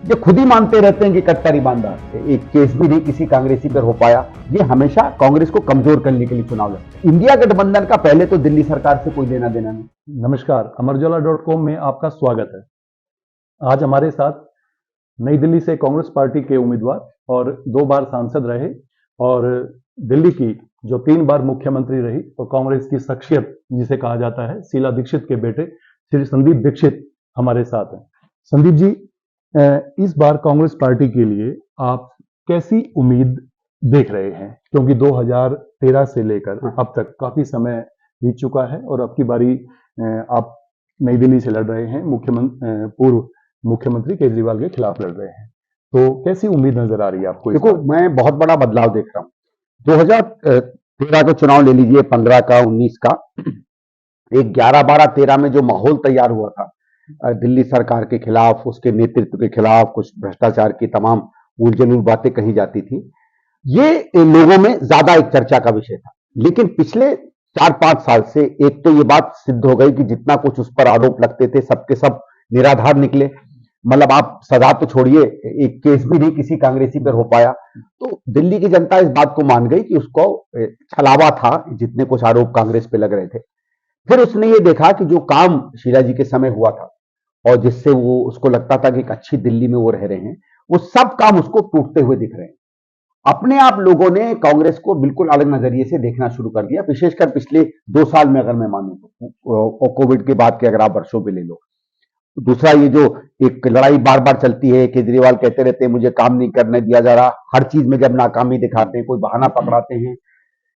ये खुद ही मानते रहते हैं कि कट्टर ईमानदार, एक केस भी नहीं किसी कांग्रेसी पर हो पाया। ये हमेशा कांग्रेस को कमजोर करने के लिए चुनाव लड़ते हैं। इंडिया गठबंधन का पहले तो दिल्ली सरकार से कोई लेना देना नहीं। नमस्कार, अमरउजाला.com में आपका स्वागत है। आज हमारे साथ नई दिल्ली से कांग्रेस पार्टी के उम्मीदवार और 2 बार सांसद रहे और दिल्ली की जो 3 बार मुख्यमंत्री रही और कांग्रेस की शख्सियत जिसे कहा जाता है, शीला दीक्षित के बेटे श्री संदीप दीक्षित हमारे साथ हैं। संदीप जी, इस बार कांग्रेस पार्टी के लिए आप कैसी उम्मीद देख रहे हैं? क्योंकि 2013 से लेकर अब तक काफी समय बीत चुका है और अब की बारी आप नई दिल्ली से लड़ रहे हैं, पूर्व मुख्यमंत्री केजरीवाल के खिलाफ लड़ रहे हैं, तो कैसी उम्मीद नजर आ रही है आपको? देखो, मैं बहुत बड़ा बदलाव देख रहा हूँ। 2013 का चुनाव ले लीजिए, 15 का, 19 का, एक 11, 12, 13 में जो माहौल तैयार हुआ था दिल्ली सरकार के खिलाफ, उसके नेतृत्व के खिलाफ, कुछ भ्रष्टाचार की तमाम उलझुल बातें कही जाती थी, ये लोगों में ज्यादा एक चर्चा का विषय था। लेकिन पिछले 4-5 साल से एक तो ये बात सिद्ध हो गई कि जितना कुछ उस पर आरोप लगते थे सबके सब निराधार निकले। मतलब आप सजा तो छोड़िए, एक केस भी नहीं किसी कांग्रेसी पर हो पाया। तो दिल्ली की जनता इस बात को मान गई कि उसको छलावा था, जितने कुछ आरोप कांग्रेस पे लग रहे थे। फिर उसने ये देखा कि जो काम शीला जी के समय हुआ था और जिससे वो उसको लगता था कि एक अच्छी दिल्ली में वो रह रहे हैं, वो सब काम उसको टूटते हुए दिख रहे हैं। अपने आप लोगों ने कांग्रेस को बिल्कुल अलग नजरिए से देखना शुरू कर दिया, विशेषकर पिछले 2 साल में अगर मैं मानूं तो, कोविड के बाद के अगर आप वर्षों पे ले लो। दूसरा, ये जो एक लड़ाई बार बार चलती है, केजरीवाल कहते रहते हैं मुझे काम नहीं करने दिया जा रहा, हर चीज में जब नाकामी दिखाते हैं, कोई बहाना पकड़ाते हैं।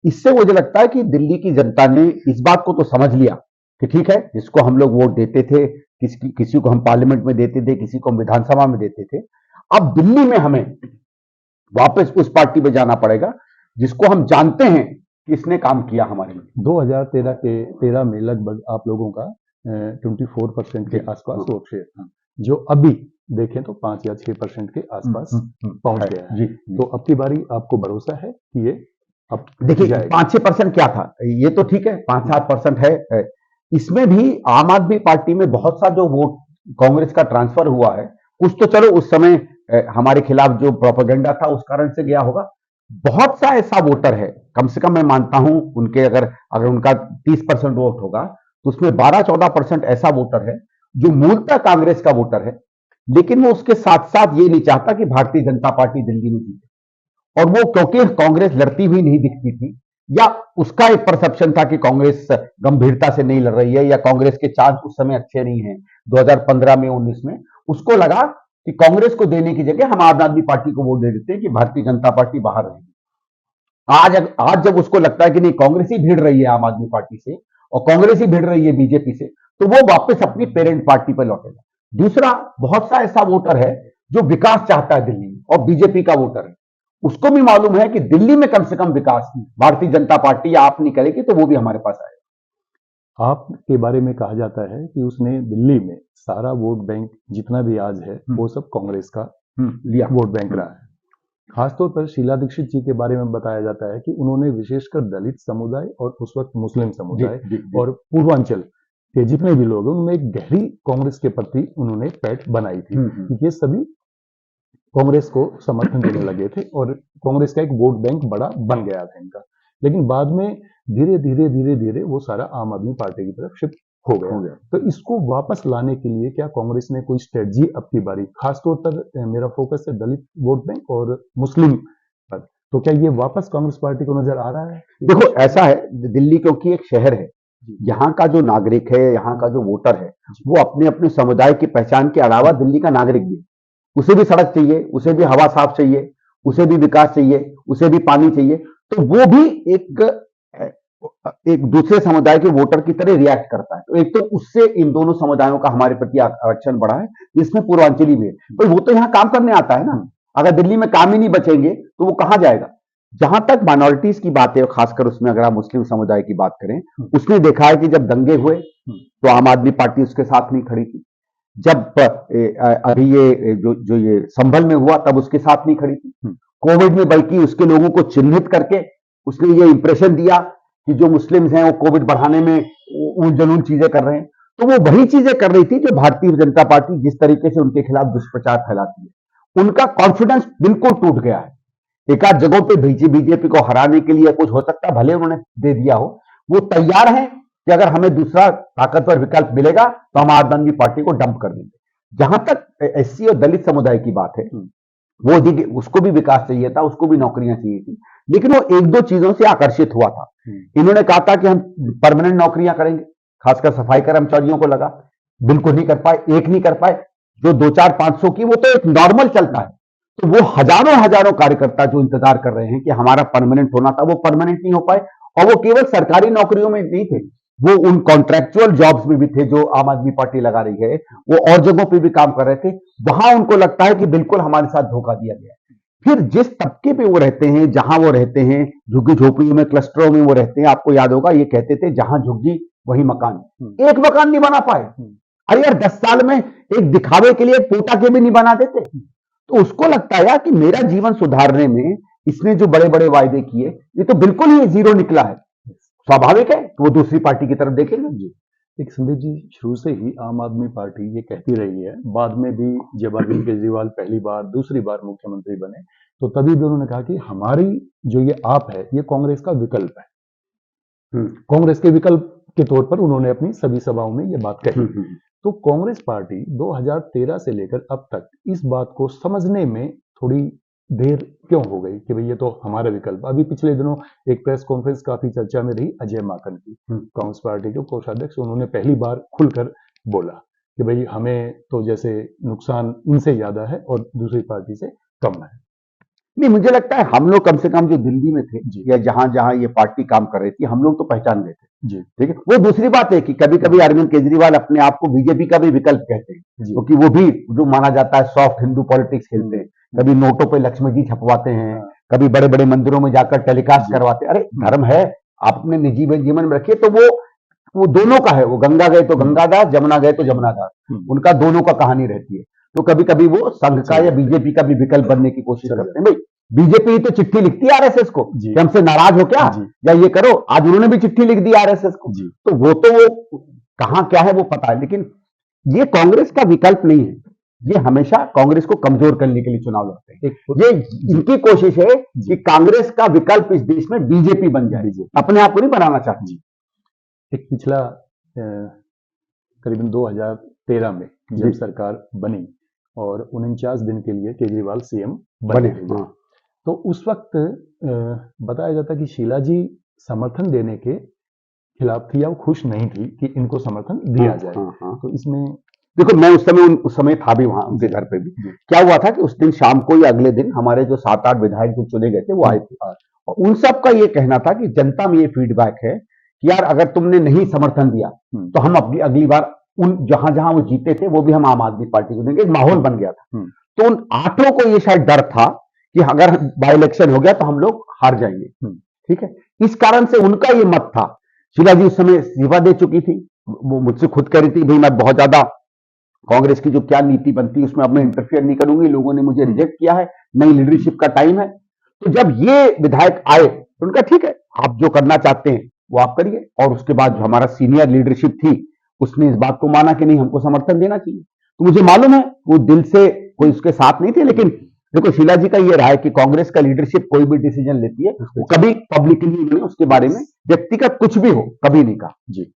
इससे मुझे लगता है कि दिल्ली की जनता ने इस बात को तो समझ लिया कि ठीक है, जिसको हम लोग वोट देते थे, किसी को हम पार्लियामेंट में देते थे, किसी को हम विधानसभा में देते थे, अब दिल्ली में हमें वापस उस पार्टी में जाना पड़ेगा जिसको हम जानते हैं कि इसने काम किया हमारे लिए। 2013 में लगभग आप लोगों का 24% के आसपास वोट शेयर था, जो अभी देखें तो 5 या 6% के आसपास पहुंच गया है। तो अब की बारी आपको भरोसा है कि ये अब देखिए 5-6% क्या था, ये तो ठीक है, 5-7% है। इसमें भी आम आदमी पार्टी में बहुत सा जो वोट कांग्रेस का ट्रांसफर हुआ है, कुछ तो चलो उस समय हमारे खिलाफ जो प्रोपेगेंडा था उस कारण से गया होगा। बहुत सा ऐसा वोटर है, कम से कम मैं मानता हूं उनके अगर उनका 30% वोट होगा तो उसमें 12-14% ऐसा वोटर है जो मूलतः कांग्रेस का वोटर है, लेकिन वो उसके साथ साथ ये नहीं चाहता कि भारतीय जनता पार्टी दिल्ली में जीते। और वो क्योंकि कांग्रेस लड़ती हुई नहीं दिखती थी, या उसका एक परसेप्शन था कि कांग्रेस गंभीरता से नहीं लड़ रही है, या कांग्रेस के चांस उस समय अच्छे नहीं हैं 2015 में, 19 में, उसको लगा कि कांग्रेस को देने की जगह हम आम आदमी पार्टी को वोट दे देते हैं कि भारतीय जनता पार्टी बाहर रहेगी। आज जब उसको लगता है कि नहीं, कांग्रेस ही भिड़ रही है आम आदमी पार्टी से और कांग्रेस ही भिड़ रही है बीजेपी से, तो वो वापस अपनी पेरेंट पार्टी पर लौटेगा। दूसरा, बहुत सा ऐसा वोटर है जो विकास चाहता है दिल्ली में और बीजेपी का वोटर है, उसको भी मालूम है कि दिल्ली में कम से कम विकास भारतीय जनता पार्टी या आप नहीं करेगी तो वो भी हमारे पास आएगा। आपके बारे में कहा जाता है कि उसने दिल्ली में सारा वोट बैंक जितना भी आज है वो सब कांग्रेस का लिया वोट बैंक रहा है। खासतौर पर शीला दीक्षित जी के बारे में बताया जाता है कि उन्होंने विशेषकर दलित समुदाय और उस वक्त मुस्लिम समुदाय और पूर्वांचल के जितने भी लोग हैं उनमें एक गहरी कांग्रेस के प्रति उन्होंने पैठ बनाई थी। ये सभी कांग्रेस को समर्थन देने लगे थे और कांग्रेस का एक वोट बैंक बड़ा बन गया था इनका। लेकिन बाद में धीरे धीरे वो सारा आम आदमी पार्टी की तरफ शिफ्ट हो गया। तो इसको वापस लाने के लिए क्या कांग्रेस ने कोई स्ट्रेटजी अब की बारी, खासतौर पर मेरा फोकस है दलित वोट बैंक और मुस्लिम पर, तो क्या ये वापस कांग्रेस पार्टी को नजर आ रहा है? देखो, ऐसा है, दिल्ली क्योंकि एक शहर है, यहाँ का जो नागरिक है, यहाँ का जो वोटर है, वो अपने अपने समुदाय की पहचान के अलावा दिल्ली का नागरिक भी, उसे भी सड़क चाहिए, उसे भी हवा साफ चाहिए, उसे भी विकास चाहिए, उसे भी पानी चाहिए, तो वो भी एक दूसरे समुदाय के वोटर की तरह रिएक्ट करता है। तो एक तो उससे इन दोनों समुदायों का हमारे प्रति आरक्षण बढ़ा है, जिसमें पूर्वांचली भी है। पर वो तो यहाँ काम करने आता है ना, अगर दिल्ली में काम ही नहीं बचेंगे तो वो कहां जाएगा? जहां तक माइनॉरिटीज की बात है, खासकर उसमें अगर आप मुस्लिम समुदाय की बात करें, उसने देखा है कि जब दंगे हुए तो आम आदमी पार्टी उसके साथ नहीं खड़ी थी। जब अभी ये संभल में हुआ तब उसके साथ नहीं खड़ी थी। कोविड में बल्कि उसके लोगों को चिन्हित करके उसने ये इंप्रेशन दिया कि जो मुस्लिम्स हैं वो कोविड बढ़ाने में उन जलून चीजें कर रहे हैं। तो वो वही चीजें कर रही थी जो भारतीय जनता पार्टी जिस तरीके से उनके खिलाफ दुष्प्रचार फैलाती है। उनका कॉन्फिडेंस बिल्कुल टूट गया है। एक आध जगहों पे बीजेपी को हराने के लिए कुछ हो सकता है, भले उन्होंने दे दिया हो, वो तैयार हैं कि अगर हमें दूसरा ताकतवर विकल्प मिलेगा तो हम आम आदमी पार्टी को डंप कर देंगे। जहां तक एससी और दलित समुदाय की बात है, वो उसको भी विकास चाहिए था, उसको भी नौकरियां चाहिए थी, लेकिन वो एक दो चीजों से आकर्षित हुआ था। इन्होंने कहा था कि हम परमानेंट नौकरियां करेंगे, खासकर सफाई कर्मचारियों को लगा, बिल्कुल नहीं कर पाए, एक नहीं कर पाए। जो 2-4-500 की वो तो एक नॉर्मल चलता है, तो वो हजारों हजारों कार्यकर्ता जो इंतजार कर रहे हैं कि हमारा परमानेंट होना था, वो परमानेंट नहीं हो पाए। और वो केवल सरकारी नौकरियों में नहीं थे, वो उन कॉन्ट्रैक्चुअल जॉब्स में भी थे जो आम आदमी पार्टी लगा रही है, वो और जगहों पे भी काम कर रहे थे। वहां उनको लगता है कि बिल्कुल हमारे साथ धोखा दिया गया। फिर जिस तबके पे वो रहते हैं, जहां वो रहते हैं, झुग्गी झोपड़ियों में, क्लस्टरों में वो रहते हैं, आपको याद होगा ये कहते थे जहां झुग्गी वही मकान। एक मकान नहीं बना पाए। अरे यार 10 साल में एक दिखावे के लिए पोटा के भी नहीं बना देते। तो उसको लगता है यार कि मेरा जीवन सुधारने में इसने जो बड़े बड़े वायदे किए, ये तो बिल्कुल ही जीरो निकला है। स्वाभाविक है कि वो दूसरी पार्टी की तरफ देखेंगे। जी, एक संदीप जी, शुरू से ही आम आदमी पार्टी ये कहती रही है, बाद में भी जब अरविंद केजरीवाल पहली बार दूसरी बार मुख्यमंत्री बने तो तभी भी उन्होंने कहा कि हमारी जो ये आप है ये कांग्रेस का विकल्प है। कांग्रेस के विकल्प के तौर पर उन्होंने अपनी सभी सभाओं में ये बात कही। तो कांग्रेस पार्टी 2013 से लेकर अब तक इस बात को समझने में थोड़ी देर क्यों हो गई कि भाई ये तो हमारा विकल्प। अभी पिछले दिनों एक प्रेस कॉन्फ्रेंस काफी चर्चा में रही अजय माकन की, कांग्रेस पार्टी के कोषाध्यक्ष, उन्होंने पहली बार खुलकर बोला कि भाई हमें तो जैसे नुकसान इनसे ज्यादा है और दूसरी पार्टी से कम है। नहीं, मुझे लगता है हम लोग कम से कम जो दिल्ली में थे या जहां जहां ये पार्टी काम कर रही थी, हम लोग तो पहचान गए थे। जी, ठीक है। वो दूसरी बात है कि कभी कभी अरविंद केजरीवाल अपने आप को बीजेपी का भी विकल्प कहते हैं, क्योंकि वो भी जो माना जाता है सॉफ्ट हिंदू पॉलिटिक्स खेलते हैं। कभी नोटों पे लक्ष्मी जी छपवाते हैं, कभी बड़े बड़े मंदिरों में जाकर टेलीकास्ट करवाते हैं। अरे धर्म है, आप अपने निजी जीवन में रखिए। तो वो दोनों का है, वो गंगा गए तो गंगादास, जमुना गए तो जमुनादास, उनका दोनों का कहानी रहती है। तो कभी कभी वो संघ का या बीजेपी का भी विकल्प बनने की कोशिश करते हैं। भाई बीजेपी तो चिट्ठी लिखती है आरएसएस को कि हमसे नाराज हो क्या, या ये करो। आज उन्होंने भी चिट्ठी लिख दी आरएसएस को। तो वो कहां क्या है वो पता है, लेकिन ये कांग्रेस का विकल्प नहीं है। ये हमेशा कांग्रेस को कमजोर करने के लिए चुनाव लड़ते हैं। ये इनकी कोशिश है कि कांग्रेस का विकल्प इस देश में बीजेपी बन जाए, अपने आप को नहीं बनाना चाहती। एक पिछला करीबन 2013 में जब सरकार बनी और 49 दिन के लिए केजरीवाल सीएम बने, तो उस वक्त बताया जाता कि शीला जी समर्थन देने के खिलाफ थी या वो खुश नहीं थी कि इनको समर्थन दिया जाए। तो इसमें देखो, मैं उस समय था भी वहां उनके घर पे भी। क्या हुआ था कि उस दिन शाम को या अगले दिन हमारे जो 7-8 विधायक जो चुने गए थे वो आए थे, और उन सब का ये कहना था कि जनता में ये फीडबैक है कि यार अगर तुमने नहीं समर्थन दिया तो हम अपनी अगली बार उन जहां जहां वो जीते थे वो भी हम आम आदमी पार्टी को देंगे। एक माहौल बन गया था। तो उन 8 को ये शायद डर था कि अगर बाई इलेक्शन हो गया तो हम लोग हार जाएंगे। ठीक है, इस कारण से उनका ये मत था। शीला जी उस समय इस्तीफा दे चुकी थी, वो मुझसे खुद कह रही थी भाई मैं बहुत ज्यादा कांग्रेस की जो क्या नीति बनती है उसमें अब मैं इंटरफियर नहीं करूंगी, लोगों ने मुझे रिजेक्ट किया है, नई लीडरशिप का टाइम है। तो जब ये विधायक आए तो उनका ठीक है, आप जो करना चाहते हैं वो आप करिए। और उसके बाद जो हमारा सीनियर लीडरशिप थी उसने इस बात को माना कि नहीं, हमको समर्थन देना चाहिए। तो मुझे मालूम है वो दिल से कोई उसके साथ नहीं थे, लेकिन देखो शीला जी का ये रहा है कि कांग्रेस का लीडरशिप कोई भी डिसीजन लेती है वो कभी पब्लिकली उन्होंने उसके बारे में व्यक्तिगत कुछ भी हो कभी नहीं कहा। जी,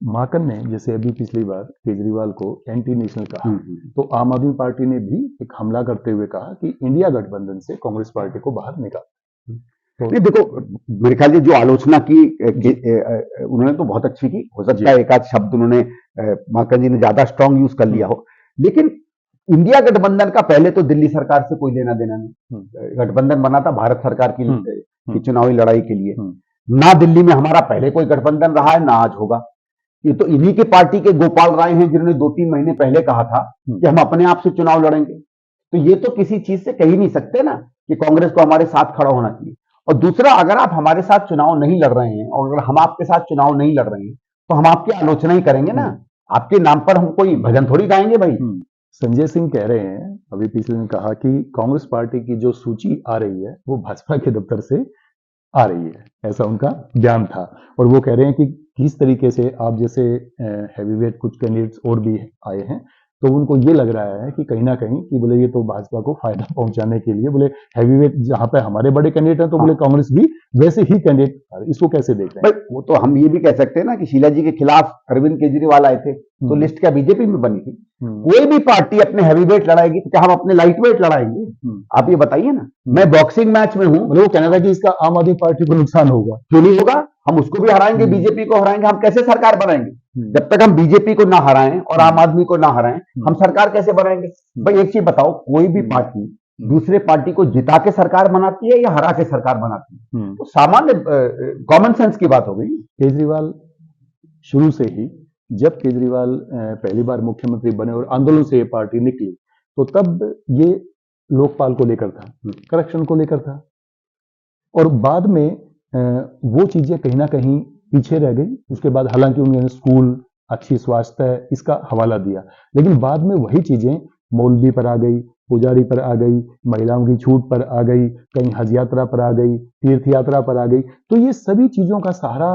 माकन ने जैसे अभी पिछली बार केजरीवाल को एंटी नेशनल कहा, तो आम आदमी पार्टी ने भी एक हमला करते हुए कहा कि इंडिया गठबंधन से कांग्रेस पार्टी को बाहर निकाल। तो ये देखो, मेरे ख्याल से जो आलोचना की उन्होंने तो बहुत अच्छी की। हो सकता है एक आध शब्द उन्होंने माकन जी ने ज्यादा स्ट्रांग यूज कर लिया हो, लेकिन इंडिया गठबंधन का पहले तो दिल्ली सरकार से कोई लेना देना नहीं। गठबंधन बना था भारत सरकार की चुनावी लड़ाई के लिए। ना दिल्ली में हमारा पहले कोई गठबंधन रहा है ना आज होगा। ये तो इन्हीं की पार्टी के गोपाल राय हैं जिन्होंने 2-3 महीने पहले कहा था कि हम अपने आप से चुनाव लड़ेंगे। तो ये तो किसी चीज से कह ही नहीं सकते ना कि कांग्रेस को हमारे साथ खड़ा होना चाहिए। और दूसरा, अगर आप हमारे साथ चुनाव नहीं लड़ रहे हैं और अगर हम आपके साथ चुनाव नहीं लड़ रहे हैं तो हम आपकी आलोचना ही करेंगे ना। आपके नाम पर हम कोई भजन थोड़ी गाएंगे भाई। संजय सिंह कह रहे हैं, अभी पिछले दिन कहा कि कांग्रेस पार्टी की जो सूची आ रही है वो भाजपा के दफ्तर से आ रही है, ऐसा उनका बयान था। और वो कह रहे हैं कि किस तरीके से आप जैसे हैवीवेट कुछ कैंडिडेट्स और भी आए हैं, तो उनको ये लग रहा है कि कहीं ना कहीं कि बोले ये तो भाजपा को फायदा पहुंचाने के लिए, बोले हैवीवेट जहां पे हमारे बड़े कैंडिडेट हैं तो बोले कांग्रेस भी वैसे ही कैंडिडेट, इसको कैसे देख रहे हैं? भाई वो तो हम ये भी कह सकते हैं ना कि शीला जी के खिलाफ अरविंद केजरीवाल आए थे, तो लिस्ट क्या बीजेपी में बनी थी? कोई भी पार्टी अपने हैवीवेट लड़ाएगी तो क्या हम अपने लाइट वेट लड़ाएंगे? आप ये बताइए ना। मैं बॉक्सिंग मैच में हूं, मतलब वो कहना था कि इसका आम आदमी पार्टी को नुकसान होगा। क्यों नहीं होगा? हम उसको भी हराएंगे, बीजेपी को हराएंगे। हम कैसे सरकार बनाएंगे जब तक हम बीजेपी को ना हराएं और आम आदमी को ना हराएं? हम सरकार कैसे बनाएंगे? भाई एक चीज बताओ, कोई भी पार्टी दूसरे पार्टी को जिता के सरकार बनाती है या हरा के सरकार बनाती है? तो सामान्य कॉमन सेंस की बात हो गई। केजरीवाल शुरू से ही, जब केजरीवाल पहली बार मुख्यमंत्री बने और आंदोलन से ये पार्टी निकली, तो तब ये लोकपाल को लेकर था, करप्शन को लेकर था, और बाद में वो चीजें कहीं ना कहीं पीछे रह गई। उसके बाद हालांकि उन्होंने स्कूल, अच्छी स्वास्थ्य, इसका हवाला दिया, लेकिन बाद में वही चीजें मौलवी पर आ गई, पुजारी पर आ गई, महिलाओं की छूट पर आ गई, कहीं हज यात्रा पर आ गई, तीर्थ यात्रा पर आ गई। तो ये सभी चीजों का सहारा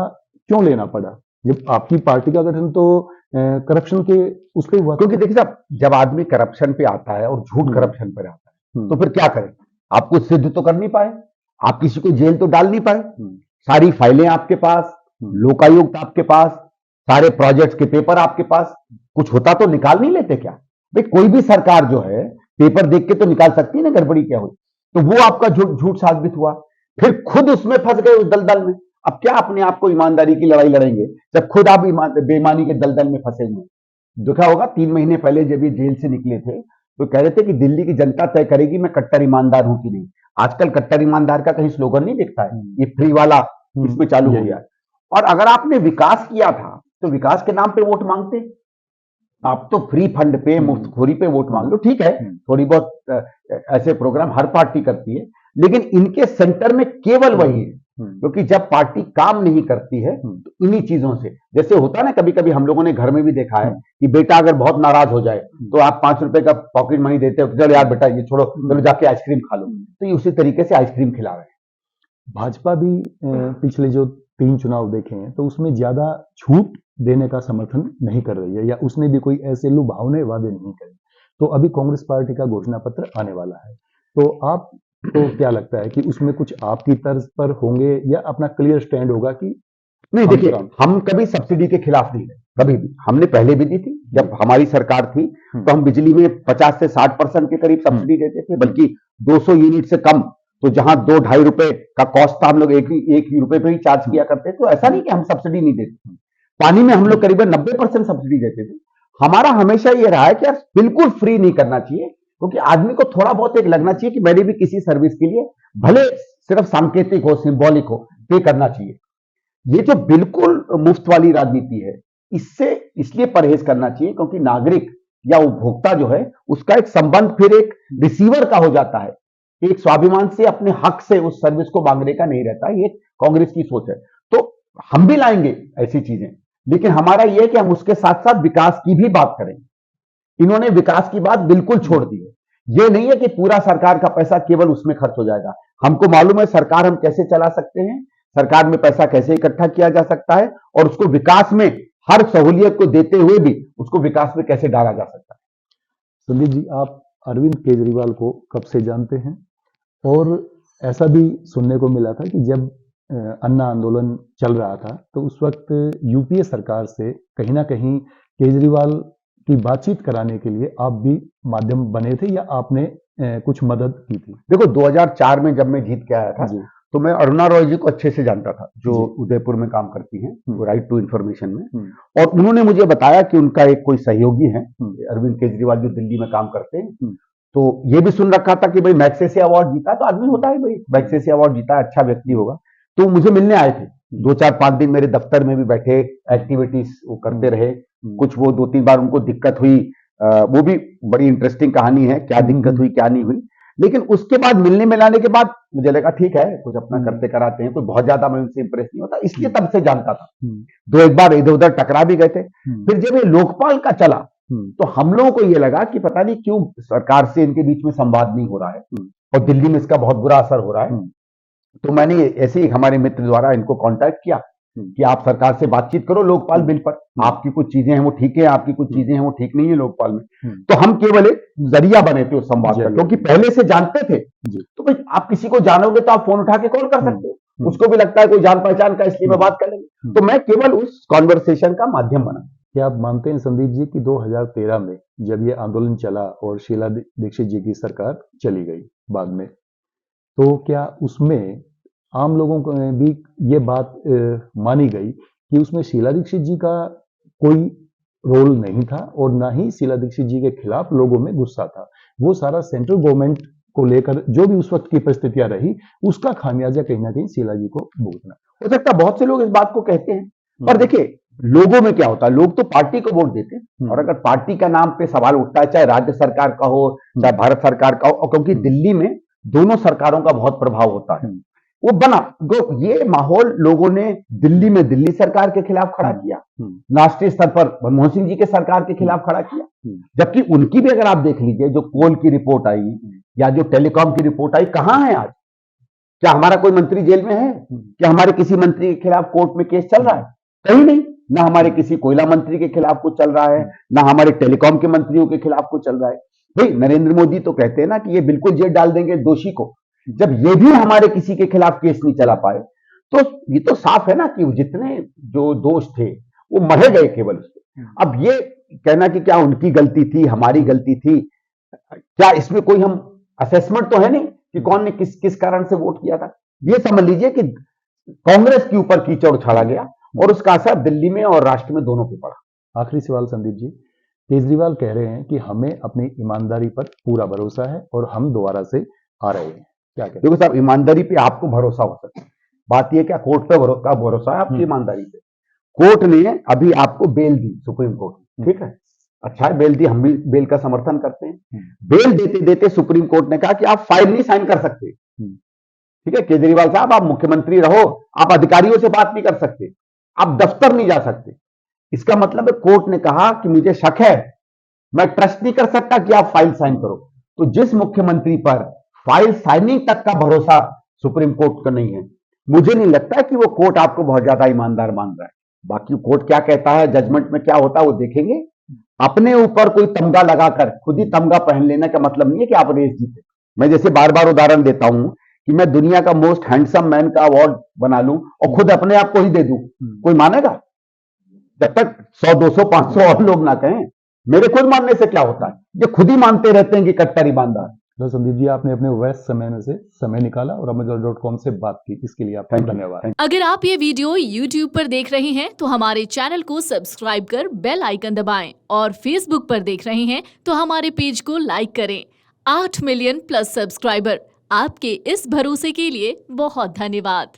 क्यों लेना पड़ा जब आपकी पार्टी का गठन तो करप्शन के उस पर हुआ? क्योंकि देखिए साहब, जब आदमी करप्शन पे आता है और झूठ करप्शन पर आता है तो फिर क्या करें? आपको सिद्ध तो कर नहीं पाए, आप किसी को जेल तो डाल नहीं पाए, सारी फाइलें आपके पास, लोकायुक्त आपके पास, सारे प्रोजेक्ट्स के पेपर आपके पास, कुछ होता तो निकाल नहीं लेते क्या? भाई कोई भी सरकार जो है पेपर देख के तो निकाल सकती है ना गड़बड़ी क्या हुई। तो वो आपका झूठ साबित हुआ, फिर खुद उसमें फंस गए उस दलदल में। अब क्या अपने आप को ईमानदारी की लड़ाई लड़ेंगे जब खुद आप बेईमानी के दलदल में फंसे हुए? देखा होगा 3 महीने पहले जब ये जेल से निकले थे तो कह रहे थे कि दिल्ली की जनता तय करेगी मैं कट्टर ईमानदार हूं कि नहीं। आजकल कट्टर ईमानदार का कहीं स्लोगन नहीं दिखता है, ये फ्री वाला इसमें चालू हो गया है। और अगर आपने विकास किया था तो विकास के नाम पे वोट मांगते, आप तो फ्री फंड पे, मुफ्तखोरी पे वोट मांग लो। ठीक है, थोड़ी बहुत ऐसे प्रोग्राम हर पार्टी करती है, लेकिन इनके सेंटर में केवल वही है। क्योंकि जब पार्टी काम नहीं करती है तो इन्हीं चीजों से, जैसे होता है ना, कभी कभी हम लोगों ने घर में भी देखा है कि बेटा अगर बहुत नाराज हो जाए तो आप 5 रुपए का पॉकेट मनी देते हो, चलो यार बेटा ये छोड़ो, चलो जाके आइसक्रीम खा लो। तो ये उसी तरीके से आइसक्रीम खिला रहे हैं। भाजपा भी पिछले जो 3 चुनाव देखे हैं तो उसमें ज्यादा छूट देने का समर्थन नहीं कर रही है, या उसने भी कोई ऐसे लुभावने वादे नहीं करे। तो अभी कांग्रेस पार्टी का घोषणा पत्र आने वाला है, तो आप तो क्या लगता है कि उसमें कुछ आपकी तर्ज पर होंगे या अपना क्लियर स्टैंड होगा कि नहीं? देखिए, हम कभी सब्सिडी के खिलाफ नहीं रहे, कभी भी। हमने पहले भी दी थी, जब हमारी सरकार थी तो हम बिजली में 50 से 60% के करीब सब्सिडी देते थे, बल्कि 200 यूनिट से कम, तो जहां 2-2.5 रुपए का कॉस्ट था हम लोग 1 रुपए पे ही चार्ज किया करते थे। तो ऐसा नहीं कि हम सब्सिडी नहीं देते। पानी में हम लोग करीबन 90% सब्सिडी देते थे। हमारा हमेशा ये रहा है कि यार बिल्कुल फ्री नहीं करना चाहिए, क्योंकि आदमी को थोड़ा बहुत एक लगना चाहिए कि मैंने भी किसी सर्विस के लिए, भले सिर्फ सांकेतिक हो, सिंबॉलिक हो, पे करना चाहिए। ये जो बिल्कुल मुफ्त वाली राजनीति है, इससे इसलिए परहेज करना चाहिए क्योंकि नागरिक या उपभोक्ता जो है उसका एक संबंध फिर एक रिसीवर का हो जाता है, एक स्वाभिमान से, अपने हक से उस सर्विस को मांगने का नहीं रहता। ये कांग्रेस की सोच है। तो हम भी लाएंगे ऐसी चीजें, लेकिन हमारा यह है कि हम उसके साथ साथ विकास की भी बात करेंगे। इन्होंने विकास की बात बिल्कुल छोड़ दी है। यह नहीं है कि पूरा सरकार का पैसा केवल उसमें खर्च हो जाएगा। हमको मालूम है सरकार हम कैसे चला सकते हैं, सरकार में पैसा कैसे इकट्ठा किया जा सकता है, और उसको विकास में हर सहूलियत को देते हुए भी उसको विकास में कैसे डाला जा सकता है। संदीप जी, आप अरविंद केजरीवाल को कब से जानते हैं? और ऐसा भी सुनने को मिला था कि जब अन्ना आंदोलन चल रहा था तो उस वक्त यूपीए सरकार से कहीं ना कहीं केजरीवाल की बातचीत कराने के लिए आप भी माध्यम बने थे, या आपने कुछ मदद की थी? देखो, 2004 में जब मैं जीत के आया था तो मैं अरुणा रॉय जी को अच्छे से जानता था, जो उदयपुर में काम करती हैं, राइट टू इंफॉर्मेशन में। और उन्होंने मुझे बताया कि उनका एक कोई सहयोगी है अरविंद केजरीवाल, जो दिल्ली में काम करते हैं। तो ये भी सुन रखा था कि भाई मैग्सेसे अवार्ड जीता, तो आदमी होता है भाई, मैग्सेसे अवार्ड जीता, अच्छा व्यक्ति होगा। तो मुझे मिलने आए थे, 2-4-5 दिन मेरे दफ्तर में भी बैठे, एक्टिविटीज वो करते रहे। कुछ वो 2-3 बार उनको दिक्कत हुई, वो भी बड़ी इंटरेस्टिंग कहानी है, क्या दिक्कत हुई क्या नहीं हुई। लेकिन उसके बाद मिलने मिलाने के बाद मुझे लगा ठीक है, कुछ अपना करते कराते हैं, कोई बहुत ज्यादा मैं उनसे इंप्रेस नहीं होता, इसलिए तब से जानता था। 2-1 बार इधर उधर टकरा भी गए थे। फिर जब ये लोकपाल का चला तो हम लोगों को ये लगा कि पता नहीं क्यों सरकार से इनके बीच में संवाद नहीं हो रहा है, और दिल्ली में इसका बहुत बुरा असर हो रहा है। तो मैंने ऐसे ही हमारे मित्र द्वारा इनको कांटेक्ट किया कि आप सरकार से बातचीत करो लोकपाल बिल पर, आपकी कुछ चीजें हैं वो ठीक है, आपकी कुछ चीजें हैं वो ठीक नहीं है लोकपाल में। तो हम केवल एक जरिया बने थे उस संवाद का, क्योंकि पहले से जानते थे। तो भाई आप किसी को जानोगे तो आप फोन उठा के कॉल कर सकते हो, उसको भी लगता है कोई जान पहचान का, इसलिए मैं बात कर लेंगे। तो मैं केवल उस कॉन्वर्सेशन का माध्यम बना। क्या आप मानते हैं संदीप जी कि 2013 में जब ये आंदोलन चला और शीला दीक्षित जी की सरकार चली गई बाद में, तो क्या उसमें आम लोगों को भी ये बात मानी गई कि उसमें शीला दीक्षित जी का कोई रोल नहीं था और ना ही शीला दीक्षित जी के खिलाफ लोगों में गुस्सा था? वो सारा सेंट्रल गवर्नमेंट को लेकर जो भी उस वक्त की परिस्थितियां रही, उसका खामियाजा कहीं ना कहीं शीला जी को भुगतना। हो सकता है बहुत से लोग इस बात को कहते हैं, पर देखिए लोगों में क्या होता है, लोग तो पार्टी को वोट देते हैं, और अगर पार्टी का नाम पे सवाल उठता है, चाहे राज्य सरकार का हो चाहे भारत सरकार का हो, और क्योंकि दिल्ली में दोनों सरकारों का बहुत प्रभाव होता है, वो बना ये माहौल लोगों ने दिल्ली में दिल्ली सरकार के खिलाफ खड़ा किया, राष्ट्रीय स्तर पर मनमोहन सिंह जी के सरकार के खिलाफ खड़ा किया। जबकि उनकी भी अगर आप देख लीजिए, जो कोल की रिपोर्ट आई या जो टेलीकॉम की रिपोर्ट आई, कहां है आज? क्या हमारा कोई मंत्री जेल में है? क्या हमारे किसी मंत्री के खिलाफ कोर्ट में केस चल रहा है? कहीं नहीं। ना हमारे किसी कोयला मंत्री के खिलाफ कुछ चल रहा है, ना हमारे टेलीकॉम के मंत्रियों के खिलाफ कुछ चल रहा है। भाई नरेंद्र मोदी तो कहते हैं ना कि ये बिल्कुल जेल डाल देंगे दोषी को, जब ये भी हमारे किसी के खिलाफ केस नहीं चला पाए, तो ये तो साफ है ना कि जितने जो दोष थे वो मरे गए केवल उससे। अब ये कहना कि क्या उनकी गलती थी, हमारी गलती थी, क्या इसमें कोई हम असेसमेंट तो है नहीं कि कौन ने किस किस कारण से वोट किया था। ये समझ लीजिए कि कांग्रेस के ऊपर कीचड़ उछाला गया और उसका असर दिल्ली में और राष्ट्र में दोनों पे पड़ा। आखिरी सवाल संदीप जी, केजरीवाल कह रहे हैं कि हमें अपनी ईमानदारी पर पूरा भरोसा है और हम दोबारा से आ रहे हैं, क्या कहते हैं? देखो साहब, ईमानदारी पे आपको भरोसा हो सकता है, बात यह क्या कोर्ट पे भरोसा है आपकी ईमानदारी पे? कोर्ट ने अभी आपको बेल दी, सुप्रीम कोर्ट ने, ठीक है, अच्छा है बेल दी, हम भी बेल का समर्थन करते हैं। बेल देते देते सुप्रीम कोर्ट ने कहा कि आप फाइल नहीं साइन कर सकते, ठीक है केजरीवाल साहब, आप मुख्यमंत्री रहो, आप अधिकारियों से बात नहीं कर सकते, आप दफ्तर नहीं जा सकते। इसका मतलब है कोर्ट ने कहा कि मुझे शक है, मैं ट्रस्ट नहीं कर सकता कि आप फाइल साइन करो। तो जिस मुख्यमंत्री पर फाइल साइनिंग तक का भरोसा सुप्रीम कोर्ट का नहीं है, मुझे नहीं लगता है कि वो कोर्ट आपको बहुत ज्यादा ईमानदार मान रहा है। बाकी कोर्ट क्या कहता है, जजमेंट में क्या होता है वो देखेंगे। अपने ऊपर कोई तमगा लगाकर खुद ही तमगा पहन लेने का मतलब नहीं है कि आप रेस जीते। मैं जैसे बार बार उदाहरण देता हूं कि मैं दुनिया का मोस्ट हैंडसम मैन का अवार्ड बना लूं और खुद अपने आप को ही दे दूं, कोई मानेगा? जब तक 100, 200, 500 और लोग ना कहें, मेरे खुद मानने से क्या होता है? ये खुद ही मानते रहते हैं कि कट्टर ईमानदार। तो संदीप जी, आपने अपने व्यस्त समय में से समय निकाला और अमेजॉन.com से बात की, इसके लिए आपका धन्यवाद। अगर आप ये वीडियो YouTube पर देख रहे हैं तो हमारे चैनल को सब्सक्राइब कर बेल आइकन दबाएं, और Facebook पर देख रहे हैं तो हमारे पेज को लाइक करें। 8 मिलियन प्लस सब्सक्राइबर, आपके इस भरोसे के लिए बहुत धन्यवाद।